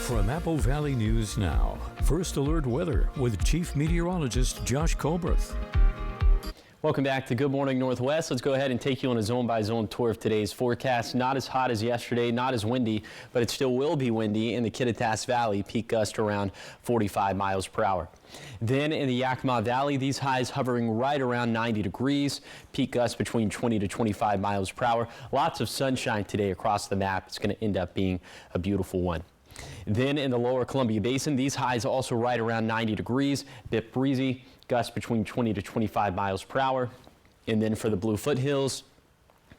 From Apple Valley News Now, First Alert Weather with Chief Meteorologist Josh Colbreth. Welcome back to Good Morning Northwest. Let's go ahead and take you on a zone-by-zone tour of today's forecast. Not as hot as yesterday, not as windy, but it still will be windy in the Kittitas Valley, peak gust around 45 miles per hour. Then in the Yakima Valley, these highs hovering right around 90 degrees, peak gusts between 20 to 25 miles per hour. Lots of sunshine today across the map. It's going to end up being a beautiful one. Then in the lower Columbia Basin, these highs also right around 90 degrees, bit breezy, gusts between 20 to 25 miles per hour. And then for the Blue Foothills,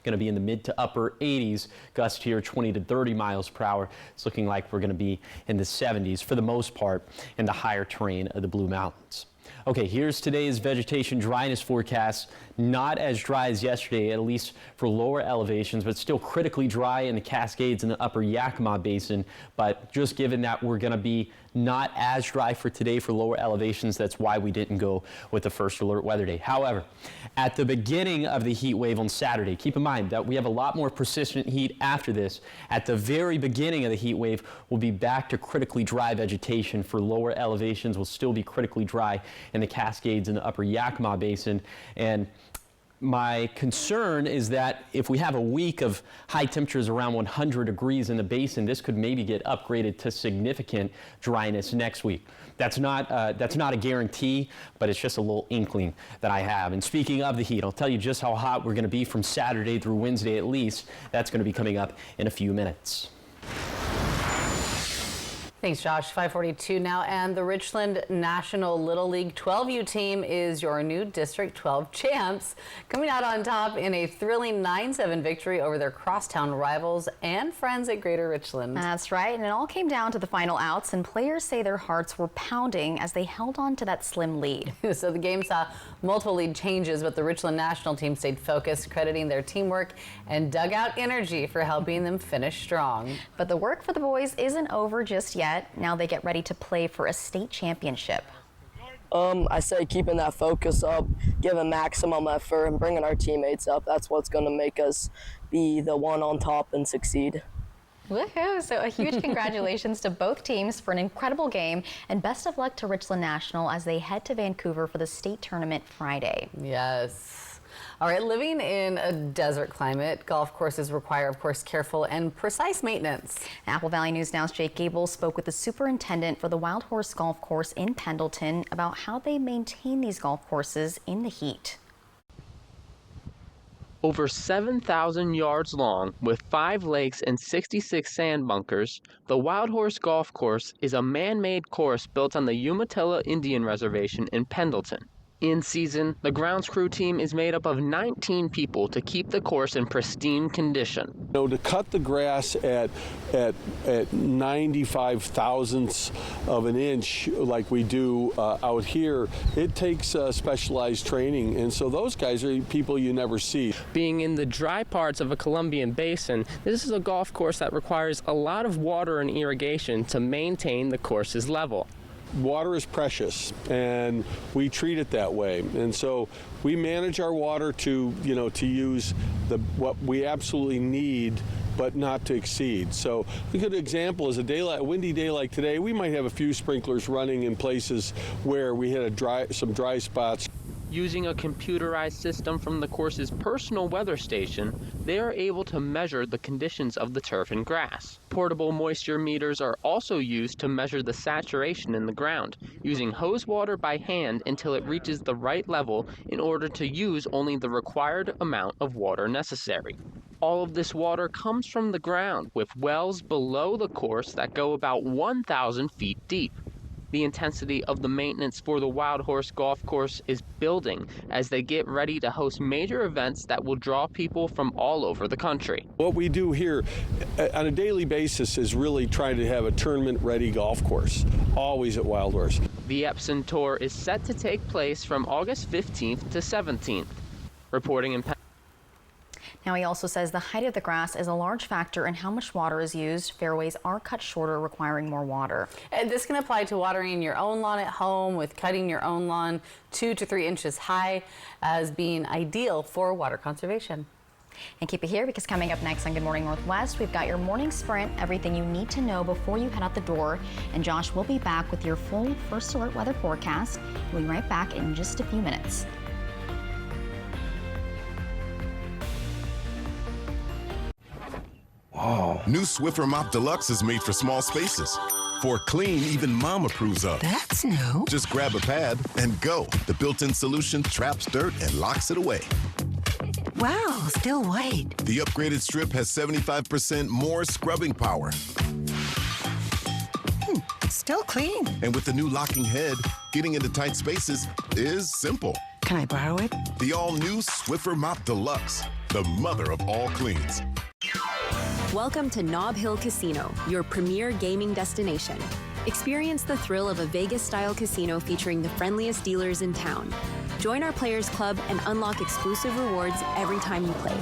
going to be in the mid to upper 80s, gusts here 20 to 30 miles per hour. It's looking like we're going to be in the 70s for the most part in the higher terrain of the Blue Mountains. Okay, here's today's vegetation dryness forecast. Not as dry as yesterday, at least for lower elevations, but still critically dry in the Cascades and the upper Yakima Basin. But just given that we're going to be not as dry for today for lower elevations, that's why we didn't go with the First Alert Weather Day. However, at the beginning of the heat wave on Saturday, keep in mind that we have a lot more persistent heat after this. At the very beginning of the heat wave, we'll be back to critically dry vegetation for lower elevations. Will still be critically dry in the Cascades and the upper Yakima Basin. And my concern is that if we have a week of high temperatures around 100 degrees in the basin, this could maybe get upgraded to significant dryness next week. That's not a guarantee, but it's just a little inkling that I have. And speaking of the heat, I'll tell you just how hot we're going to be from Saturday through Wednesday at least. That's going to be coming up in a few minutes. Thanks, Josh. 5:42 now, and the Richland National Little League 12U team is your new District 12 champs, coming out on top in a thrilling 9-7 victory over their crosstown rivals and friends at Greater Richland. That's right, and it all came down to the final outs, and players say their hearts were pounding as they held on to that slim lead. So the game saw multiple lead changes, but the Richland National team stayed focused, crediting their teamwork and dugout energy for helping them finish strong. But the work for the boys isn't over just yet. Now they get ready to play for a state championship. I say keeping that focus up, giving maximum effort, and bringing our teammates up. That's what's going to make us be the one on top and succeed. Woohoo! So a huge congratulations to both teams for an incredible game, and best of luck to Richland National as they head to Vancouver for the state tournament Friday. Yes. All right, living in a desert climate, golf courses require, of course, careful and precise maintenance. Apple Valley News Now's Jake Gable spoke with the superintendent for the Wild Horse Golf Course in Pendleton about how they maintain these golf courses in the heat. Over 7,000 yards long, with 5 lakes and 66 sand bunkers, the Wild Horse Golf Course is a man-made course built on the Umatilla Indian Reservation in Pendleton. In season, the grounds crew team is made up of 19 people to keep the course in pristine condition. To cut the grass at 95 thousandths of an inch like we do out here, it takes specialized training, and so those guys are people you never see. Being in the dry parts of a Columbian basin, this is a golf course that requires a lot of water and irrigation to maintain the course's level. Water is precious, and we treat it that way, and so we manage our water to use what we absolutely need, but not to exceed. So a good example is a windy day like today. We might have a few sprinklers running in places where we had some dry spots. Using a computerized system from the course's personal weather station, they are able to measure the conditions of the turf and grass. Portable moisture meters are also used to measure the saturation in the ground, using hose water by hand until it reaches the right level in order to use only the required amount of water necessary. All of this water comes from the ground, with wells below the course that go about 1,000 feet deep. The intensity of the maintenance for the Wild Horse Golf Course is building as they get ready to host major events that will draw people from all over the country. What we do here on a daily basis is really try to have a tournament-ready golf course, always at Wild Horse. The Epson Tour is set to take place from August 15th to 17th. Reporting in Now, he also says the height of the grass is a large factor in how much water is used. Fairways are cut shorter, requiring more water. And this can apply to watering your own lawn at home, with cutting your own lawn 2 to 3 inches high as being ideal for water conservation. And keep it here, because coming up next on Good Morning Northwest, we've got your morning sprint, everything you need to know before you head out the door. And Josh will be back with your full First Alert weather forecast. We'll be right back in just a few minutes. Wow. New Swiffer Mop Deluxe is made for small spaces. For clean, even Mom approves of. That's new. Just grab a pad and go. The built-in solution traps dirt and locks it away. Wow, still white. The upgraded strip has 75% more scrubbing power. Still clean. And with the new locking head, getting into tight spaces is simple. Can I borrow it? The all-new Swiffer Mop Deluxe, the mother of all cleans. Welcome to Nob Hill Casino, your premier gaming destination. Experience the thrill of a Vegas-style casino featuring the friendliest dealers in town. Join our Players Club and unlock exclusive rewards every time you play.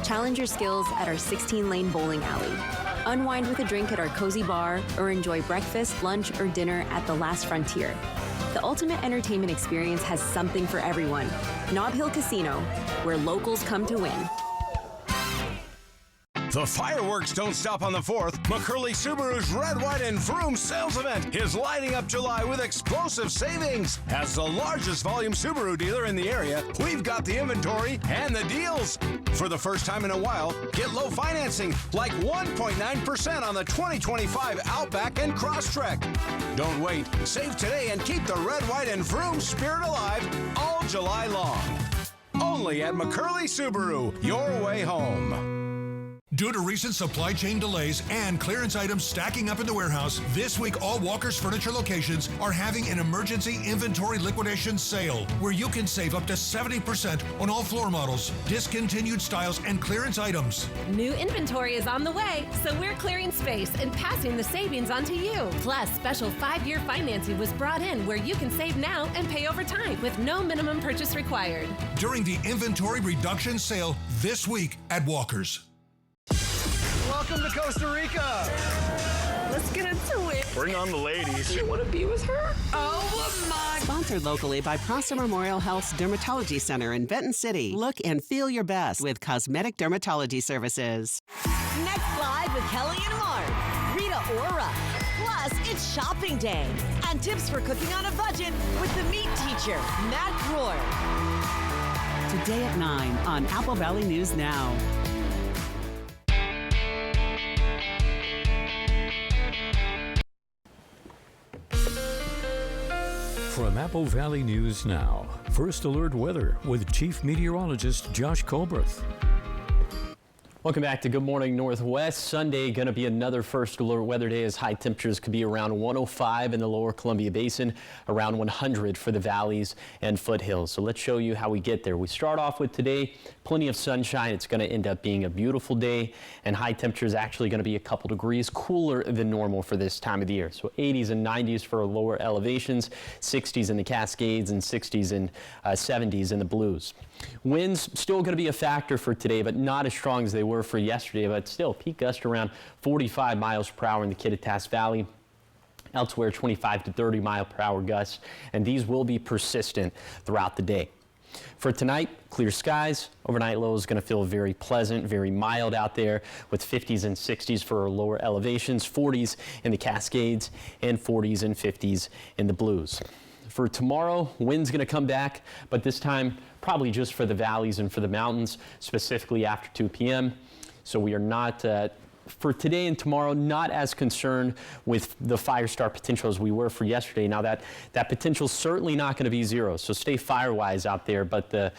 Challenge your skills at our 16-lane bowling alley. Unwind with a drink at our cozy bar, or enjoy breakfast, lunch, or dinner at the Last Frontier. The ultimate entertainment experience has something for everyone. Nob Hill Casino, where locals come to win. The fireworks don't stop on the 4th. McCurley Subaru's Red, White, and Vroom sales event is lighting up July with explosive savings. As the largest volume Subaru dealer in the area, we've got the inventory and the deals. For the first time in a while, get low financing, like 1.9% on the 2025 Outback and Crosstrek. Don't wait. Save today and keep the Red, White, and Vroom spirit alive all July long. Only at McCurley Subaru, your way home. Due to recent supply chain delays and clearance items stacking up in the warehouse, this week all Walker's Furniture locations are having an emergency inventory liquidation sale where you can save up to 70% on all floor models, discontinued styles, and clearance items. New inventory is on the way, so we're clearing space and passing the savings on to you. Plus, special 5-year financing was brought in where you can save now and pay over time with no minimum purchase required. During the inventory reduction sale this week at Walker's. Welcome to Costa Rica. Let's get into it. Bring on the ladies. You want to be with her? Oh my. Sponsored locally by Prosser Memorial Health's Dermatology Center in Benton City. Look and feel your best with cosmetic dermatology services. Next Live with Kelly and Mark. Rita Ora. Plus, it's shopping day. And tips for cooking on a budget with the meat teacher, Matt Rohr. Today at 9 on Apple Valley News Now. From Apple Valley News Now, First Alert Weather with Chief Meteorologist Josh Colberth. Welcome back to Good Morning Northwest. Sunday going to be another First Alert weather day as high temperatures could be around 105 in the lower Columbia Basin, around 100 for the valleys and foothills. So let's show you how we get there. We start off with today, plenty of sunshine. It's going to end up being a beautiful day, and high temperatures actually going to be a couple degrees cooler than normal for this time of the year. So 80s and 90s for lower elevations, 60s in the Cascades, and 60s and 70s in the Blues. Winds still going to be a factor for today, but not as strong as they were for yesterday, but still peak gust around 45 miles per hour in the Kittitas Valley. Elsewhere, 25 to 30 mile per hour gusts, and these will be persistent throughout the day. For tonight, clear skies. Overnight low is going to feel very pleasant, very mild out there with 50s and 60s for our lower elevations, 40s in the Cascades, and 40s and 50s in the Blues. For tomorrow, wind's going to come back, but this time probably just for the valleys and for the mountains, specifically after 2 p.m. So we are not for today and tomorrow, not as concerned with the fire start potential as we were for yesterday. Now that potential is certainly not going to be zero, so stay fire-wise out there, but the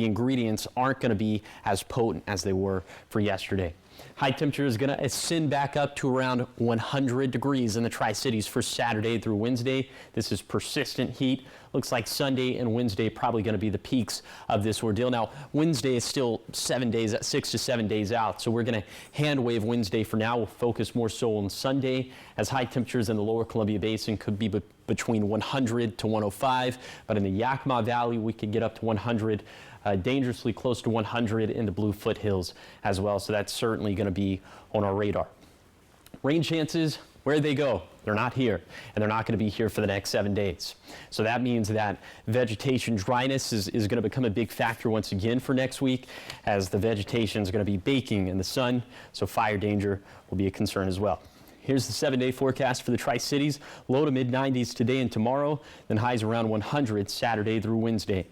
ingredients aren't going to be as potent as they were for yesterday. High temperature is going to ascend back up to around 100 degrees in the Tri-Cities for Saturday through Wednesday. This is persistent heat. Looks like Sunday and Wednesday probably going to be the peaks of this ordeal. Now, Wednesday is still 6 to 7 days out, so we're going to hand wave Wednesday for now. We'll focus more so on Sunday, as high temperatures in the lower Columbia Basin could be between 100 to 105, but in the Yakima Valley, we could get up to 100. Dangerously close to 100 in the Blue Foothills as well, so that's certainly going to be on our radar. Rain chances, where they go? They're not here, and they're not going to be here for the next 7 days. So that means that vegetation dryness is going to become a big factor once again for next week, as the vegetation is going to be baking in the sun, so fire danger will be a concern as well. Here's the 7-day forecast for the Tri-Cities. Low to mid-90s today and tomorrow, then highs around 100 Saturday through Wednesday.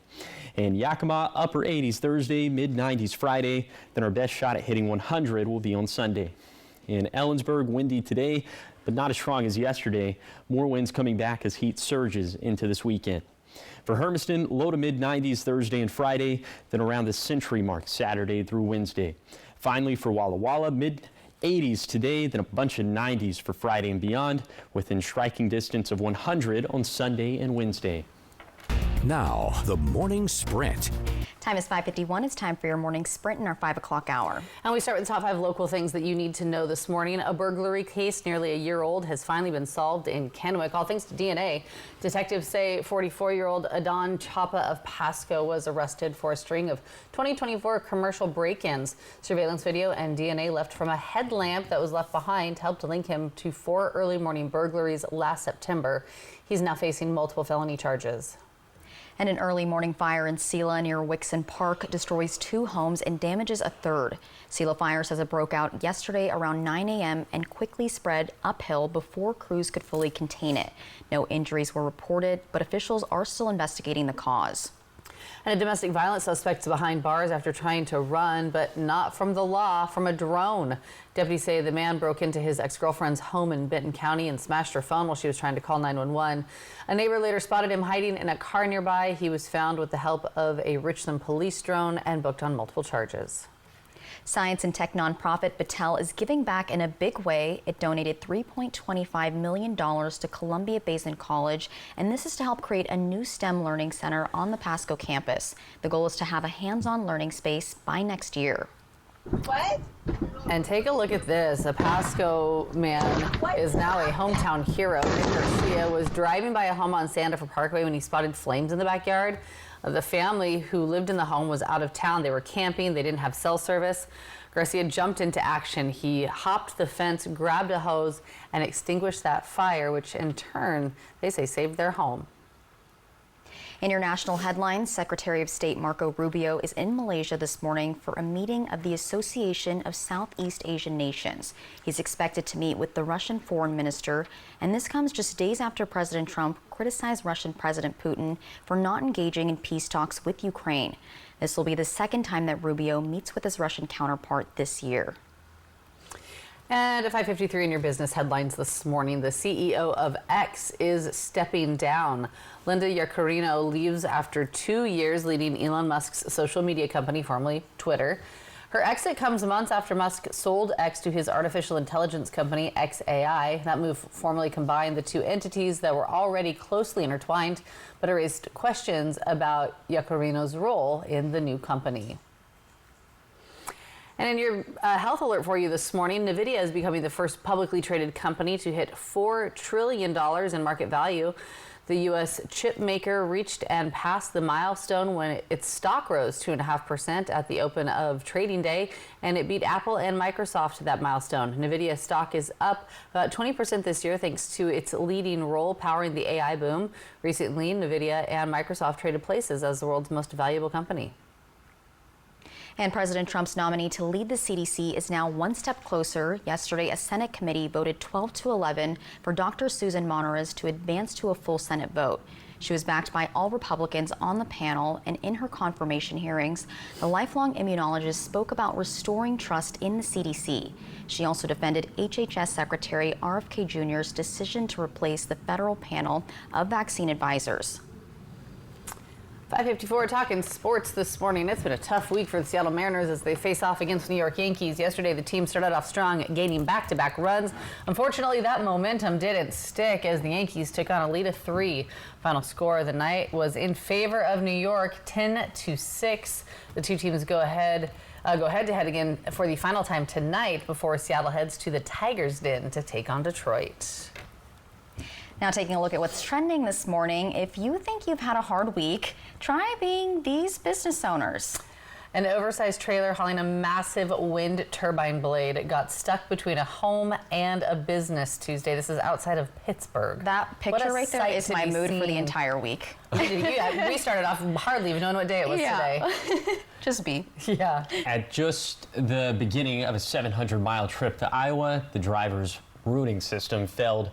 In Yakima, upper 80s Thursday, mid-90s Friday, then our best shot at hitting 100 will be on Sunday. In Ellensburg, windy today, but not as strong as yesterday. More winds coming back as heat surges into this weekend. For Hermiston, low to mid-90s Thursday and Friday, then around the century mark Saturday through Wednesday. Finally, for Walla Walla, mid-80s today, then a bunch of 90s for Friday and beyond, within striking distance of 100 on Sunday and Wednesday. Now, the morning sprint. Time is 5:51. It's time for your morning sprint in our 5 o'clock hour. And we start with the top 5 local things that you need to know this morning. A burglary case nearly a year old has finally been solved in Kennewick, all thanks to DNA. Detectives say 44-year-old Adon Chapa of Pasco was arrested for a string of 2024 commercial break-ins. Surveillance video and DNA left from a headlamp that was left behind helped link him to 4 early morning burglaries last September. He's now facing multiple felony charges. And an early morning fire in Selah near Wixon Park destroys 2 homes and damages a third. Selah Fire says it broke out yesterday around 9 a.m. and quickly spread uphill before crews could fully contain it. No injuries were reported, but officials are still investigating the cause. And a domestic violence suspect is behind bars after trying to run, but not from the law, from a drone. Deputies say the man broke into his ex-girlfriend's home in Benton County and smashed her phone while she was trying to call 911. A neighbor later spotted him hiding in a car nearby. He was found with the help of a Richland police drone and booked on multiple charges. Science and tech nonprofit Battelle is giving back in a big way. It donated $3.25 million to Columbia Basin College, and this is to help create a new STEM learning center on the Pasco campus. The goal is to have a hands-on learning space by next year. What? And take a look at this. A Pasco man is now a hometown hero. Nick Garcia was driving by a home on Sandifer Parkway when he spotted flames in the backyard. The family who lived in the home was out of town. They were camping. They didn't have cell service. Garcia jumped into action. He hopped the fence, grabbed a hose, and extinguished that fire, which in turn, they say, saved their home. In your national headlines, Secretary of State Marco Rubio is in Malaysia this morning for a meeting of the Association of Southeast Asian Nations. He's expected to meet with the Russian foreign minister, and this comes just days after President Trump criticized Russian President Putin for not engaging in peace talks with Ukraine. This will be the second time that Rubio meets with his Russian counterpart this year. And at 5:53 in your business headlines this morning, the CEO of X is stepping down. Linda Yaccarino leaves after 2 years leading Elon Musk's social media company, formerly Twitter. Her exit comes months after Musk sold X to his artificial intelligence company, xAI. That move formally combined the two entities that were already closely intertwined, but it raised questions about Yaccarino's role in the new company. And in your health alert for you this morning, NVIDIA is becoming the first publicly traded company to hit $4 trillion in market value. The U.S. chip maker reached and passed the milestone when its stock rose 2.5% at the open of trading day, and it beat Apple and Microsoft to that milestone. NVIDIA stock is up about 20% this year thanks to its leading role powering the AI boom. Recently, NVIDIA and Microsoft traded places as the world's most valuable company. And President Trump's nominee to lead the CDC is now one step closer. Yesterday, a Senate committee voted 12-11 for Dr. Susan Monteris to advance to a full Senate vote. She was backed by all Republicans on the panel, and in her confirmation hearings, the lifelong immunologist spoke about restoring trust in the CDC. She also defended HHS Secretary RFK Jr.'s decision to replace the federal panel of vaccine advisors. 5:54, talking sports this morning. It's been a tough week for the Seattle Mariners as they face off against New York Yankees. Yesterday, the team started off strong, gaining back-to-back runs. Unfortunately, that momentum didn't stick as the Yankees took on a lead of 3. Final score of the night was in favor of New York, 10-6. The two teams go head-to-head again for the final time tonight before Seattle heads to the Tigers' Den to take on Detroit. Now taking a look at what's trending this morning, if you think you've had a hard week, try being these business owners. An oversized trailer hauling a massive wind turbine blade got stuck between a home and a business Tuesday. This is outside of Pittsburgh. That picture right there is my mood for the entire week. We started off hardly even knowing what day it was today. Just be. Yeah. At just the beginning of a 700-mile trip to Iowa, the driver's routing system failed,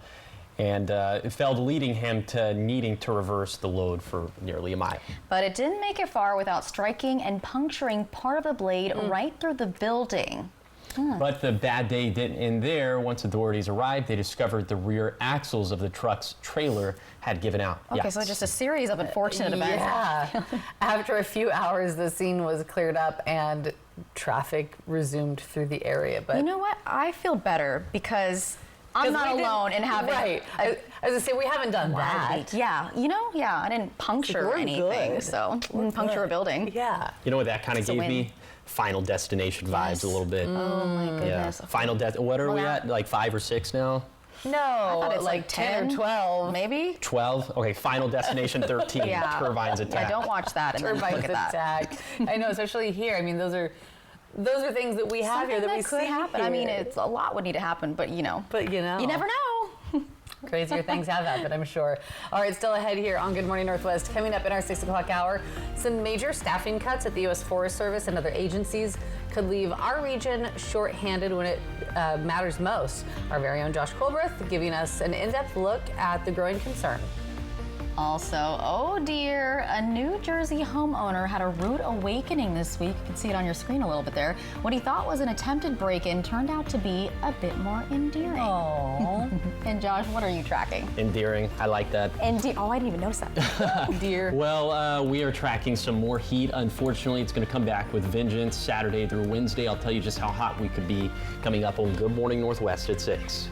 leading him to needing to reverse the load for nearly a mile. But it didn't make it far without striking and puncturing part of the blade right through the building. But the bad day didn't end there. Once authorities arrived, they discovered the rear axles of the truck's trailer had given out. Okay, so just a series of unfortunate events. Yeah. After a few hours, the scene was cleared up and traffic resumed through the area. But you know what? I feel better because I'm not alone in having. Right. As I say, we haven't done that. Yeah. I didn't puncture anything. Good. So didn't puncture a building. Yeah. You know what that kind of gave me? Final Destination vibes a little bit. Oh my goodness. Yeah. Final What are we at? Like 5 or 6 now? No, I thought it's like 10 or 12. Maybe? 12? Okay, Final Destination 13. Turbines attack. Yeah, don't watch that and Turbines then look at attack. I know, especially here. I mean, those are things that we have here that we could see happen. Here. I mean, it's a lot would need to happen, but you never know. Crazier things have happened, I'm sure. All right, still ahead here on Good Morning Northwest. Coming up in our 6 o'clock hour, some major staffing cuts at the U.S. Forest Service and other agencies could leave our region shorthanded when it matters most. Our very own Josh Colbreth giving us an in-depth look at the growing concern. Also, oh dear, a New Jersey homeowner had a rude awakening this week. You can see it on your screen a little bit there. What he thought was an attempted break-in turned out to be a bit more endearing. Oh. And Josh, what are you tracking? Endearing. I like that. Oh, I didn't even notice that. Dear. Well, we are tracking some more heat. Unfortunately, it's going to come back with vengeance Saturday through Wednesday. I'll tell you just how hot we could be coming up on Good Morning Northwest at 6.